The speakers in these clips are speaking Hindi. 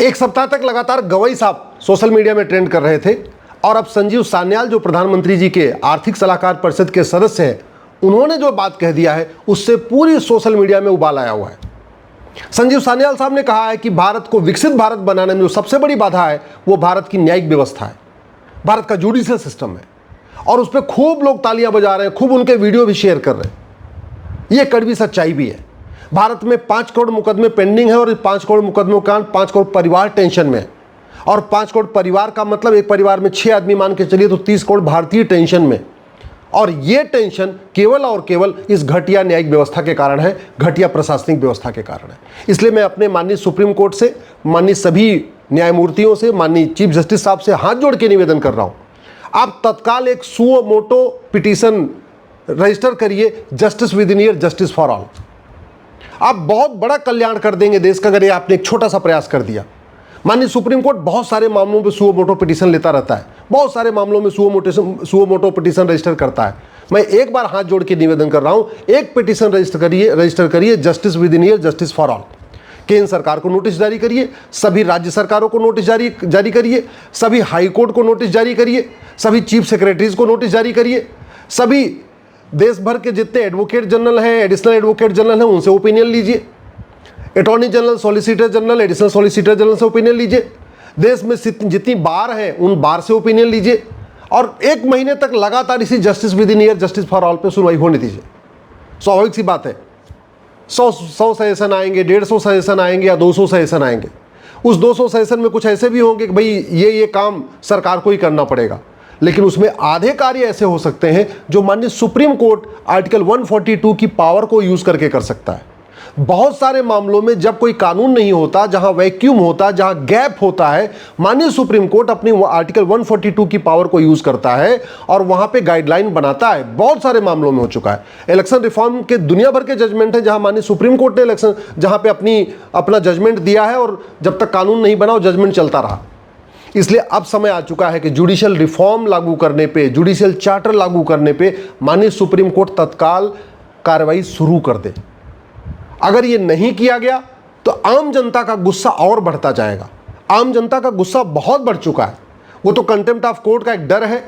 एक सप्ताह तक लगातार गवई साहब सोशल मीडिया में ट्रेंड कर रहे थे और अब संजीव सान्याल जो प्रधानमंत्री जी के आर्थिक सलाहकार परिषद के सदस्य हैं, उन्होंने जो बात कह दिया है उससे पूरी सोशल मीडिया में उबाल आया हुआ है। संजीव सान्याल साहब ने कहा है कि भारत को विकसित भारत बनाने में जो सबसे बड़ी बाधा है वो भारत की न्यायिक व्यवस्था है, भारत का जुडिशियल सिस्टम है, और उस पर खूब लोग तालियां बजा रहे हैं, खूब उनके वीडियो भी शेयर कर रहे हैं। ये कड़वी सच्चाई भी है। भारत में 5 करोड़ मुकदमे पेंडिंग है और 5 करोड़ मुकदमों के कारण 5 करोड़ परिवार टेंशन में है, और 5 करोड़ परिवार का मतलब एक परिवार में 6 आदमी मान के चलिए तो 30 करोड़ भारतीय टेंशन में। और ये टेंशन केवल और केवल इस घटिया न्यायिक व्यवस्था के कारण है, घटिया प्रशासनिक व्यवस्था के कारण है। इसलिए मैं अपने माननीय सुप्रीम कोर्ट से, माननीय सभी न्यायमूर्तियों से, माननीय चीफ जस्टिस साहब से हाथ जोड़ के निवेदन कर रहा हूं, आप तत्काल एक सुओ मोटो पिटीशन रजिस्टर करिए, justice with in year, justice for all. आप बहुत बड़ा कल्याण कर देंगे देश का अगर ये आपने एक छोटा सा प्रयास कर दिया। माननीय सुप्रीम कोर्ट बहुत सारे मामलों में सुओ मोटो पिटीशन लेता रहता है, बहुत सारे मामलों में सुओ मोटो पिटीशन रजिस्टर करता है। मैं एक बार हाथ जोड़ के निवेदन कर रहा हूं, एक पिटीशन रजिस्टर करिए, justice with in year, justice for all. केंद्र सरकार को नोटिस जारी करिए, सभी राज्य सरकारों को नोटिस जारी करिए, सभी हाई कोर्ट को नोटिस जारी करिए, सभी चीफ सेक्रेटरीज को नोटिस जारी करिए, सभी देश भर के जितने एडवोकेट जनरल हैं, एडिशनल एडवोकेट जनरल हैं, उनसे ओपिनियन लीजिए। Attorney general, solicitor general, additional solicitor general से ओपिनियन लीजिए। देश में जितनी बार हैं उन बार से ओपिनियन लीजिए, और 1 महीने तक लगातार इसी justice with in year, justice for all पे सुनवाई होने दीजिए। स्वाभाविक सी बात है, 100 सजेशन आएंगे, 150 सजेशन आएंगे या 200 सजेशन आएंगे। उस 200 सजेशन में कुछ ऐसे भी होंगे कि भाई ये काम सरकार को ही करना पड़ेगा, लेकिन उसमें आधे कार्य ऐसे हो सकते हैं जो माननीय सुप्रीम कोर्ट आर्टिकल 142 की पावर को यूज करके कर सकता है। बहुत सारे मामलों में जब कोई कानून नहीं होता, जहां वैक्यूम होता, जहां गैप होता है, माननीय सुप्रीम कोर्ट अपनी आर्टिकल 142 की पावर को यूज करता है और वहां पे गाइडलाइन बनाता है। बहुत सारे मामलों में हो चुका है। इलेक्शन रिफॉर्म के दुनिया भर के जजमेंट है जहां माननीय सुप्रीम कोर्ट ने जहां पे अपना जजमेंट दिया है और जब तक कानून नहीं बना जजमेंट चलता रहा। इसलिए अब समय आ चुका है कि जुडिशियल रिफॉर्म लागू करने पे, जुडिशियल चार्टर लागू करने पे माननीय सुप्रीम कोर्ट तत्काल कार्रवाई शुरू कर दे। अगर ये नहीं किया गया तो आम जनता का गुस्सा और बढ़ता जाएगा। आम जनता का गुस्सा बहुत बढ़ चुका है। वो तो कंटेम्प्ट ऑफ कोर्ट का एक डर है।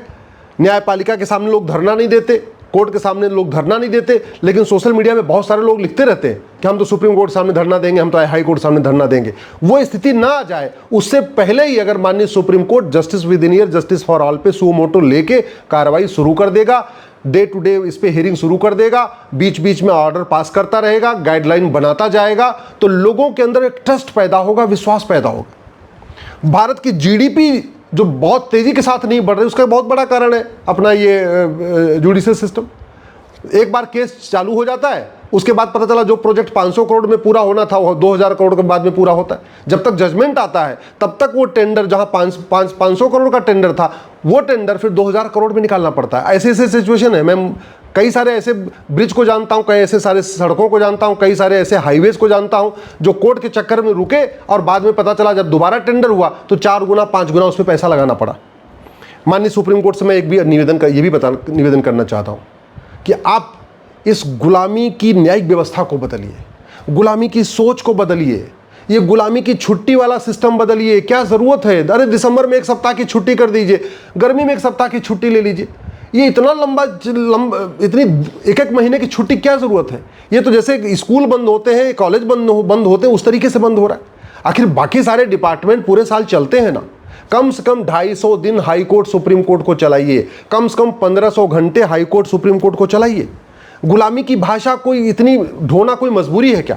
न्यायपालिका के सामने लोग धरना नहीं देते, कोर्ट के सामने लोग धरना नहीं देते, लेकिन सोशल मीडिया में बहुत सारे लोग लिखते रहते हैं कि हम तो सुप्रीम कोर्ट सामने धरना देंगे, हम तो हाई कोर्ट सामने धरना देंगे। वो स्थिति ना आ जाए उससे पहले ही अगर माननीय supreme court justice with in year, justice for all पे सुओ मोटो लेके कार्रवाई शुरू कर देगा, डे टू डे इस पे हियरिंग शुरू कर देगा, बीच बीच में ऑर्डर पास करता रहेगा, गाइडलाइन बनाता जाएगा, तो लोगों के अंदर एक ट्रस्ट पैदा होगा, विश्वास पैदा होगा। भारत की जीडीपी जो बहुत तेजी के साथ नहीं बढ़ रही, उसका बहुत बड़ा कारण है अपना ये जुडिशियल सिस्टम। एक बार केस चालू हो जाता है, उसके बाद पता चला जो प्रोजेक्ट 500 करोड़ में पूरा होना था वो 2000 करोड़ के बाद में पूरा होता है। जब तक जजमेंट आता है तब तक वो टेंडर जहां 500 करोड़ का टेंडर था वो टेंडर फिर 2000 करोड़ में निकालना पड़ता है। ऐसे ऐसे सिचुएशन है। मैं कई सारे ऐसे ब्रिज को जानता हूं, कई ऐसे सारे सड़कों को जानता हूं, कई सारे ऐसे हाईवेज को जानता हूं जो कोर्ट के चक्कर में रुके और बाद में पता चला जब दोबारा टेंडर हुआ तो 4 गुना 5 गुना उसमें पैसा लगाना पड़ा। माननीय सुप्रीम कोर्ट से मैं एक भी निवेदन करना चाहता हूं कि आप इस गुलामी की न्यायिक व्यवस्था को बदलिए, गुलामी की सोच को बदलिए, ये गुलामी की छुट्टी वाला सिस्टम बदलिए। क्या जरूरत है? अरे दिसंबर में 1 सप्ताह की छुट्टी कर दीजिए, गर्मी में 1 सप्ताह की छुट्टी ले लीजिए। ये इतना लंबा इतनी 1-1 महीने की छुट्टी क्या जरूरत है? ये तो जैसे स्कूल बंद होते हैं, कॉलेज बंद होते हैं, उस तरीके से बंद हो रहा है। आखिर बाकी सारे डिपार्टमेंट पूरे साल चलते हैं ना। कम से कम 250 दिन हाई कोर्ट सुप्रीम कोर्ट को चलाइए, कम से कम 1500 घंटे हाई कोर्ट सुप्रीम कोर्ट को चलाइए। गुलामी की भाषा कोई इतनी ढोना कोई मजबूरी है क्या?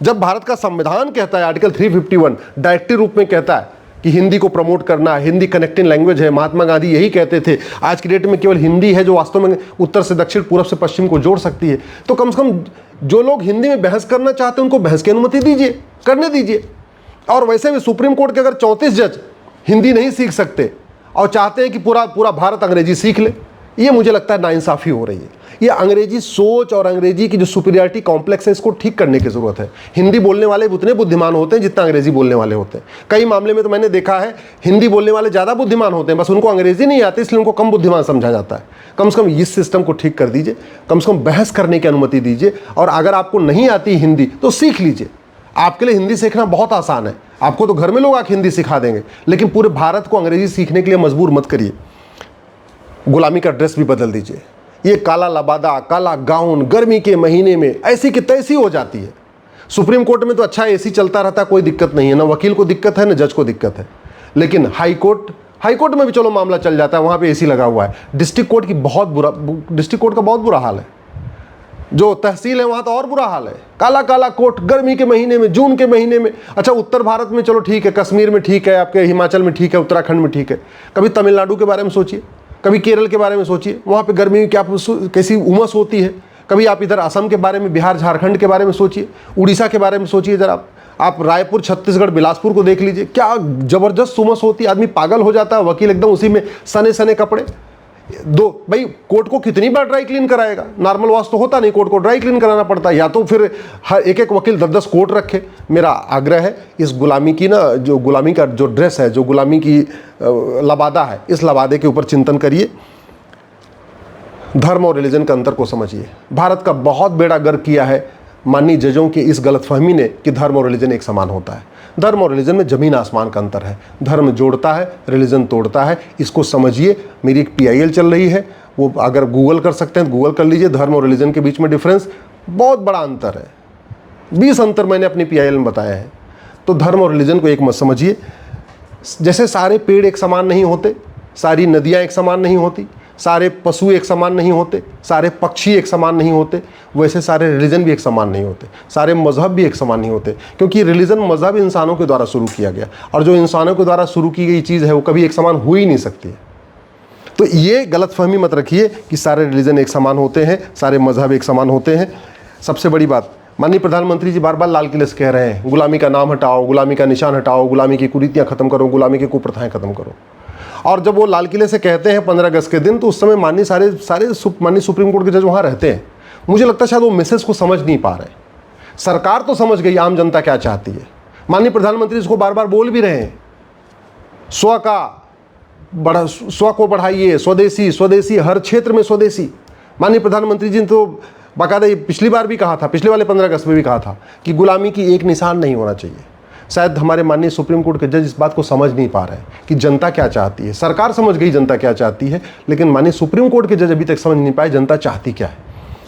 जब भारत का संविधान कहता है, आर्टिकल 351 डायरेक्टिव रूप में कहता है कि हिंदी को प्रमोट करना, हिंदी कनेक्टिंग लैंग्वेज है, महात्मा गांधी यही कहते थे। आज की डेट में केवल हिंदी है जो वास्तव में उत्तर से दक्षिण, पूरब से पश्चिम को जोड़ सकती है। तो कम से कम जो लोग हिंदी में बहस करना चाहते हैं उनको बहस की अनुमति दीजिए, करने दीजिए। और वैसे भी सुप्रीम कोर्ट के अगर 34 जज हिंदी नहीं सीख सकते और चाहते हैं कि पूरा भारत अंग्रेजी सीख ले, ये मुझे लगता है नाइंसाफ़ी हो रही है। ये अंग्रेजी सोच और अंग्रेजी की जो सुपीरियरिटी कॉम्प्लेक्स है इसको ठीक करने की ज़रूरत है। हिंदी बोलने वाले उतने बुद्धिमान होते हैं जितना अंग्रेजी बोलने वाले होते हैं। कई मामले में तो मैंने देखा है हिंदी बोलने वाले ज़्यादा बुद्धिमान होते हैं, बस उनको अंग्रेजी नहीं आती इसलिए उनको कम बुद्धिमान समझा जाता है। कम से कम इस सिस्टम को ठीक कर दीजिए, कम से कम बहस करने की अनुमति दीजिए। और अगर आपको नहीं आती हिंदी तो सीख लीजिए। आपके लिए हिंदी सीखना बहुत आसान है, आपको तो घर में लोग आके हिंदी सिखा देंगे, लेकिन पूरे भारत को अंग्रेजी सीखने के लिए मजबूर मत करिए। गुलामी का ड्रेस भी बदल दीजिए। ये काला लबादा, काला गाउन गर्मी के महीने में ऐसी की तैसी हो जाती है। सुप्रीम कोर्ट में तो अच्छा एसी चलता रहता है, कोई दिक्कत नहीं है, ना वकील को दिक्कत है ना जज को दिक्कत है। लेकिन हाई कोर्ट में भी चलो मामला चल जाता है, वहाँ पे एसी लगा हुआ है। डिस्ट्रिक्ट कोर्ट का बहुत बुरा हाल है। जो तहसील है वहाँ तो और बुरा हाल है, काला काला कोट गर्मी के महीने में, जून के महीने में। अच्छा उत्तर भारत में चलो ठीक है, कश्मीर में ठीक है, आपके हिमाचल में ठीक है, उत्तराखंड में ठीक है। कभी तमिलनाडु के बारे में सोचिए, कभी केरल के बारे में सोचिए, वहाँ पे गर्मी क्या कैसी उमस होती है। कभी आप इधर असम के बारे में, बिहार झारखंड के बारे में सोचिए, उड़ीसा के बारे में सोचिए जरा आप रायपुर छत्तीसगढ़ बिलासपुर को देख लीजिए, क्या जबरदस्त उमस होती है, आदमी पागल हो जाता है। वकील एकदम उसी में सने सने कपड़े। भाई कोर्ट को कितनी बार ड्राई क्लीन कराएगा, नॉर्मल वॉश तो होता नहीं, कोर्ट को ड्राई क्लीन कराना पड़ता है, या तो फिर हर एक वकील 10-10 कोर्ट रखे। मेरा आग्रह है इस गुलामी की ना, जो गुलामी का जो ड्रेस है, जो गुलामी की लबादा है, इस लबादे के ऊपर चिंतन करिए। धर्म और रिलीजन का अंतर को समझिए। भारत का बहुत बेड़ा गर्क किया है माननीय जजों की इस गलतफहमी ने कि धर्म और रिलीजन एक समान होता है। धर्म और रिलीजन में ज़मीन आसमान का अंतर है। धर्म जोड़ता है, रिलीजन तोड़ता है, इसको समझिए। मेरी एक PIL चल रही है, वो अगर गूगल कर सकते हैं तो गूगल कर लीजिए। धर्म और रिलीजन के बीच में डिफरेंस बहुत बड़ा अंतर है, 20 अंतर मैंने अपनी PIL में बताया है। तो धर्म और रिलीजन को एक मत समझिए। जैसे सारे पेड़ एक समान नहीं होते, सारी नदियाँ एक समान नहीं होती, सारे पशु एक समान नहीं होते, सारे पक्षी एक समान नहीं होते, वैसे सारे रिलीजन भी एक समान नहीं होते, सारे मज़हब भी एक समान नहीं होते। क्योंकि रिलीजन मज़हब इंसानों के द्वारा शुरू किया गया, और जो इंसानों के द्वारा शुरू की गई चीज़ है वो कभी एक समान हो ही नहीं सकती है। तो ये गलतफहमी मत रखिए कि सारे रिलीजन एक समान होते हैं, सारे मज़हब एक समान होते हैं। सबसे बड़ी बात, माननीय प्रधानमंत्री जी बार बार लाल किले से कह रहे हैं गुलामी का नाम हटाओ, गुलामी का निशान हटाओ, गुलामी की कुरीतियाँ खत्म करो, गुलामी की कुप्रथाएँ खत्म करो। और जब वो लाल किले से कहते हैं 15 अगस्त के दिन, तो उस समय माननीय माननीय सुप्रीम कोर्ट के जज वहाँ रहते हैं। मुझे लगता है शायद वो मैसेज को समझ नहीं पा रहे। सरकार तो समझ गई आम जनता क्या चाहती है। माननीय प्रधानमंत्री इसको बार बार बोल भी रहे हैं, स्व को बढ़ाइए, स्वदेशी स्वदेशी, हर क्षेत्र में स्वदेशी। माननीय प्रधानमंत्री जी ने तो बाकायदा पिछली बार भी कहा था, पिछले वाले 15 अगस्त में भी कहा था कि गुलामी की एक निशान नहीं होना चाहिए। शायद हमारे माननीय सुप्रीम कोर्ट के जज इस बात को समझ नहीं पा रहे हैं कि जनता क्या चाहती है। सरकार समझ गई जनता क्या चाहती है, लेकिन माननीय सुप्रीम कोर्ट के जज अभी तक समझ नहीं पाए जनता चाहती क्या है।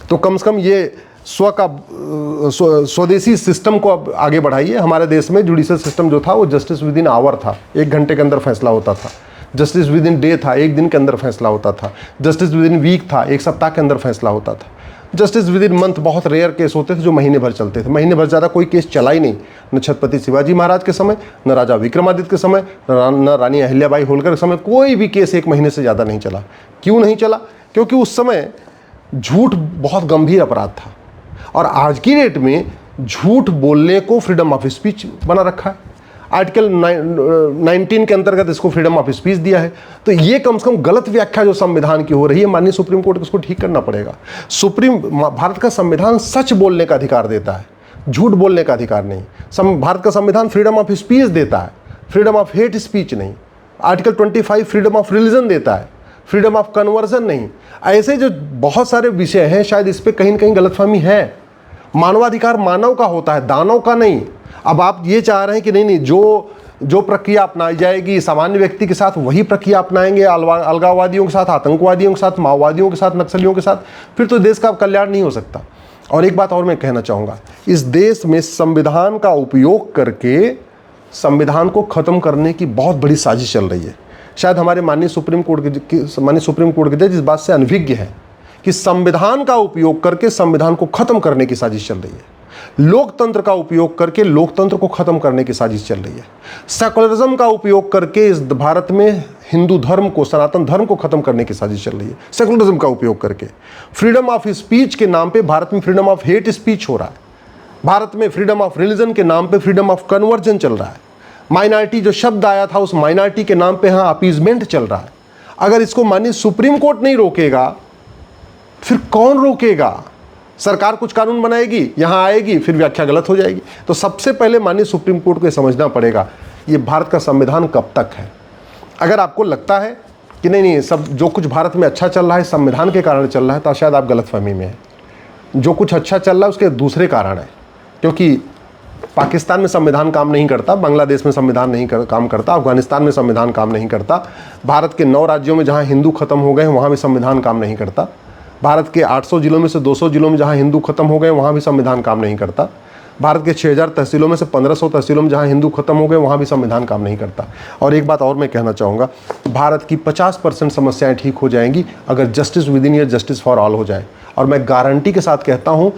तो कम से कम ये स्वदेशी सिस्टम को अब आगे बढ़ाइए। हमारे देश में जुडिशल सिस्टम जो था वो जस्टिस विद इन आवर था, 1 घंटे के अंदर फैसला होता था। जस्टिस विद इन डे था, 1 दिन के अंदर फैसला होता था। जस्टिस विद इन वीक था, 1 सप्ताह के अंदर फैसला होता था। जस्टिस विद इन मंथ बहुत रेयर केस होते थे जो महीने भर चलते थे। महीने भर ज़्यादा कोई केस चला ही नहीं, न छत्रपति शिवाजी महाराज के समय, न राजा विक्रमादित्य के समय, न रानी अहिल्याबाई होलकर के समय कोई भी केस 1 महीने से ज़्यादा नहीं चला। क्यों नहीं चला? क्योंकि उस समय झूठ बहुत गंभीर अपराध था, और आज की डेट में झूठ बोलने को फ्रीडम ऑफ स्पीच बना रखा है। आर्टिकल 19 के अंतर्गत इसको फ्रीडम ऑफ स्पीच दिया है। तो ये कम से कम गलत व्याख्या जो संविधान की हो रही है, माननीय सुप्रीम कोर्ट को इसको ठीक करना पड़ेगा। भारत का संविधान सच बोलने का अधिकार देता है, झूठ बोलने का अधिकार नहीं। भारत का संविधान फ्रीडम ऑफ स्पीच देता है, फ्रीडम ऑफ हेट स्पीच नहीं। आर्टिकल 25 फ्रीडम ऑफ रिलीजन देता है, फ्रीडम ऑफ कन्वर्जन नहीं। ऐसे जो बहुत सारे विषय हैं, शायद इस पर कहीं ना कहीं गलतफहमी है। मानवाधिकार मानव का होता है, दानव का नहीं। अब आप ये चाह रहे हैं कि नहीं, जो प्रक्रिया अपनाई जाएगी सामान्य व्यक्ति के साथ वही प्रक्रिया अपनाएंगे अलगाववादियों के साथ, आतंकवादियों के साथ, माओवादियों के साथ, नक्सलियों के साथ, फिर तो देश का कल्याण नहीं हो सकता। और एक बात और मैं कहना चाहूँगा, इस देश में संविधान का उपयोग करके संविधान को ख़त्म करने की बहुत बड़ी साजिश चल रही है। शायद हमारे माननीय सुप्रीम कोर्ट के जज इस बात से अनभिज्ञ है कि संविधान का उपयोग करके संविधान को ख़त्म करने की साजिश चल रही है। लोकतंत्र का उपयोग करके लोकतंत्र को खत्म करने की साजिश चल रही है। सेकुलरिज्म का उपयोग करके इस भारत में हिंदू धर्म को, सनातन धर्म को खत्म करने की साजिश चल रही है। सेकुलरिज्म का उपयोग करके फ्रीडम ऑफ स्पीच के नाम पे भारत में फ्रीडम ऑफ हेट स्पीच हो रहा है। भारत में फ्रीडम ऑफ रिलीजन के नाम पे फ्रीडम ऑफ कन्वर्जन चल रहा है। माइनॉरिटी जो शब्द आया था, उस माइनॉरिटी के नाम पे यहाँ अपीजमेंट चल रहा है। अगर इसको माननीय सुप्रीम कोर्ट नहीं रोकेगा, फिर कौन रोकेगा? सरकार कुछ कानून बनाएगी, यहाँ आएगी, फिर व्याख्या गलत हो जाएगी। तो सबसे पहले माननीय सुप्रीम कोर्ट को समझना पड़ेगा ये भारत का संविधान कब तक है। अगर आपको लगता है कि नहीं सब जो कुछ भारत में अच्छा चल रहा है संविधान के कारण चल रहा है, तो शायद आप गलतफहमी में हैं। जो कुछ अच्छा चल रहा है उसके दूसरे कारण है, क्योंकि पाकिस्तान में संविधान काम नहीं करता, बांग्लादेश में संविधान नहीं काम करता, अफगानिस्तान में संविधान काम नहीं करता, भारत के 9 राज्यों में जहां हिंदू खत्म हो गए वहां भी संविधान काम नहीं करता, भारत के 800 जिलों में से 200 जिलों में जहां हिंदू खत्म हो गए वहां भी संविधान काम नहीं करता, भारत के 6000 तहसीलों में से 1500 तहसीलों में जहां हिंदू खत्म हो गए वहां भी संविधान काम नहीं करता। और एक बात और मैं कहना चाहूँगा, भारत की 50% समस्याएं ठीक हो जाएंगी अगर justice with in year, justice for all हो जाए। और मैं गारंटी के साथ कहता हूँ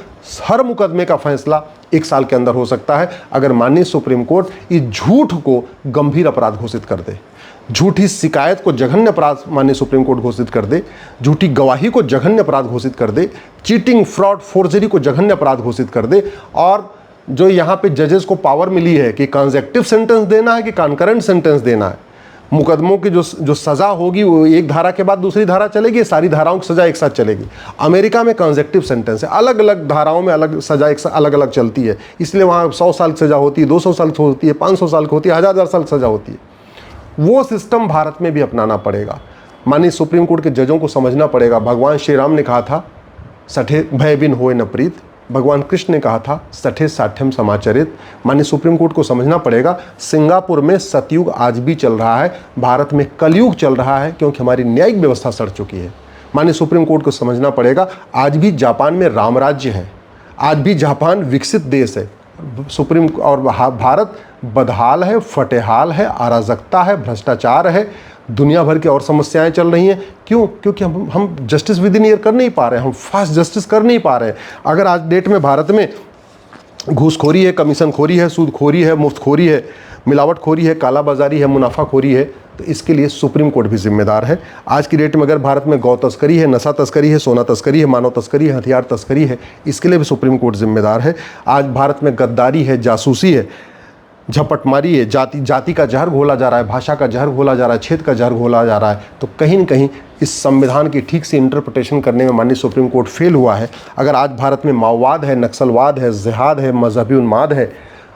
हर मुकदमे का फैसला 1 साल के अंदर हो सकता है अगर माननीय सुप्रीम कोर्ट इस झूठ को गंभीर अपराध घोषित कर दे, झूठी शिकायत को जघन्य अपराध माननीय सुप्रीम कोर्ट घोषित कर दे, झूठी गवाही को जघन्य अपराध घोषित कर दे, चीटिंग, फ्रॉड, फोर्जरी को जघन्य अपराध घोषित कर दे। और जो यहाँ पे जजेस को पावर मिली है कि कंसेक्टिव सेंटेंस देना है कि कॉन्करेंट सेंटेंस देना है, मुकदमों की जो सज़ा होगी वो एक धारा के बाद दूसरी धारा चलेगी, सारी धाराओं की सज़ा एक साथ चलेगी। अमेरिका में कंसेक्टिव सेंटेंस है, अलग अलग धाराओं में अलग सज़ा एक अलग अलग चलती है, इसलिए वहाँ 100 साल की सज़ा होती है, 200 साल की होती है, 500 साल की होती है, 1000 साल की सज़ा होती है। वो सिस्टम भारत में भी अपनाना पड़ेगा। माननीय सुप्रीम कोर्ट के जजों को समझना पड़ेगा, भगवान श्री राम ने कहा था सठे भय बिन होए न प्रीत, भगवान कृष्ण ने कहा था सठे साठ्यम समाचरित। माननीय सुप्रीम कोर्ट को समझना पड़ेगा सिंगापुर में सतयुग आज भी चल रहा है, भारत में कलयुग चल रहा है, क्योंकि हमारी न्यायिक व्यवस्था सड़ चुकी है। माननीय सुप्रीम कोर्ट को समझना पड़ेगा आज भी जापान में राम राज्य है, आज भी जापान विकसित देश है, सुप्रीम और भारत बदहाल है, फटेहाल है, अराजकता है, भ्रष्टाचार है, दुनिया भर की और समस्याएं चल रही हैं। क्यों? क्योंकि हम जस्टिस विद इन ईयर कर नहीं पा रहे हैं, हम फास्ट जस्टिस कर नहीं पा रहे हैं। अगर आज डेट में भारत में घूसखोरी है, कमीशनखोरी है, सूदखोरी है, मुफ्तखोरी है, मिलावटखोरी है, कालाबाजारी है, मुनाफाखोरी है, तो इसके लिए सुप्रीम कोर्ट भी जिम्मेदार है। आज की डेट में अगर भारत में गौ तस्करी है, नशा तस्करी है, सोना तस्करी है, मानव तस्करी है, हथियार तस्करी है, इसके लिए भी सुप्रीम कोर्ट जिम्मेदार है। आज भारत में गद्दारी है, जासूसी है, झपटमारी है, जाति का जहर घोला जा रहा है, भाषा का जहर घोला जा रहा है, क्षेत्र का जहर घोला जा रहा है, तो कहीं न कहीं इस संविधान की ठीक से इंटरप्रिटेशन करने में माननीय सुप्रीम कोर्ट फेल हुआ है। अगर आज भारत में माओवाद है, नक्सलवाद है, जिहाद है, मजहबी उन्माद है,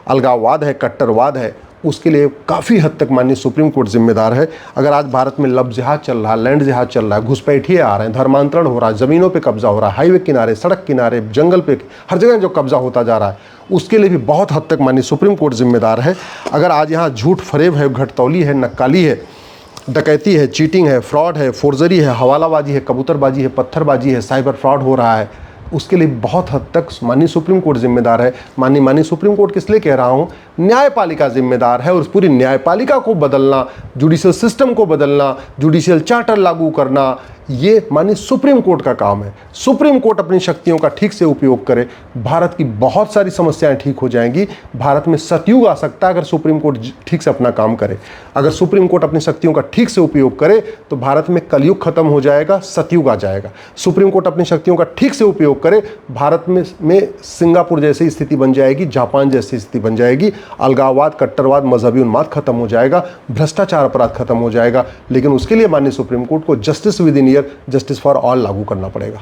अलगाववाद है, कट्टरवाद है, उसके लिए काफ़ी हद तक माननीय सुप्रीम कोर्ट जिम्मेदार है। अगर आज भारत में लब जिहाद चल रहा है, लैंड जिहाद चल रहा है, घुसपैठिए आ रहे हैं, धर्मांतरण हो रहा है, ज़मीनों पे कब्जा हो रहा है, हाईवे किनारे, सड़क किनारे, जंगल पे, हर जगह जो कब्जा होता जा रहा है, उसके लिए भी बहुत हद तक माननीय सुप्रीम कोर्ट जिम्मेदार है। अगर आज यहाँ झूठ फरेब है, घटतौली है, नक्काली है, डकैती है, चीटिंग है, फ्रॉड है, फोर्जरी है, हवालाबाजी है, कबूतरबाजी है, पत्थरबाजी है, साइबर फ्रॉड हो रहा है, उसके लिए बहुत हद तक माननीय सुप्रीम कोर्ट जिम्मेदार है। माननीय सुप्रीम कोर्ट किस लिए कह रहा हूँ, न्यायपालिका जिम्मेदार है। और उस पूरी न्यायपालिका को बदलना, जुडिशियल सिस्टम को बदलना, जुडिशियल चार्टर लागू करना, ये माननीय सुप्रीम कोर्ट का काम है। सुप्रीम कोर्ट अपनी शक्तियों का ठीक से उपयोग करे, भारत की बहुत सारी समस्याएं ठीक हो जाएंगी। भारत में सतयुग आ सकता है अगर सुप्रीम कोर्ट ठीक से अपना काम करे। अगर सुप्रीम कोर्ट अपनी शक्तियों का ठीक से उपयोग करे तो भारत में कलयुग खत्म हो जाएगा, सतयुग आ जाएगा। सुप्रीम कोर्ट अपनी शक्तियों का ठीक से उपयोग करे, भारत में सिंगापुर जैसी स्थिति बन जाएगी, जापान जैसी स्थिति बन जाएगी, अलगाववाद, कट्टरवाद, मजहबी उन्माद खत्म हो जाएगा, भ्रष्टाचार अपराध खत्म हो जाएगा। लेकिन उसके लिए माननीय सुप्रीम कोर्ट को justice with in year, justice for all लागू करना पड़ेगा।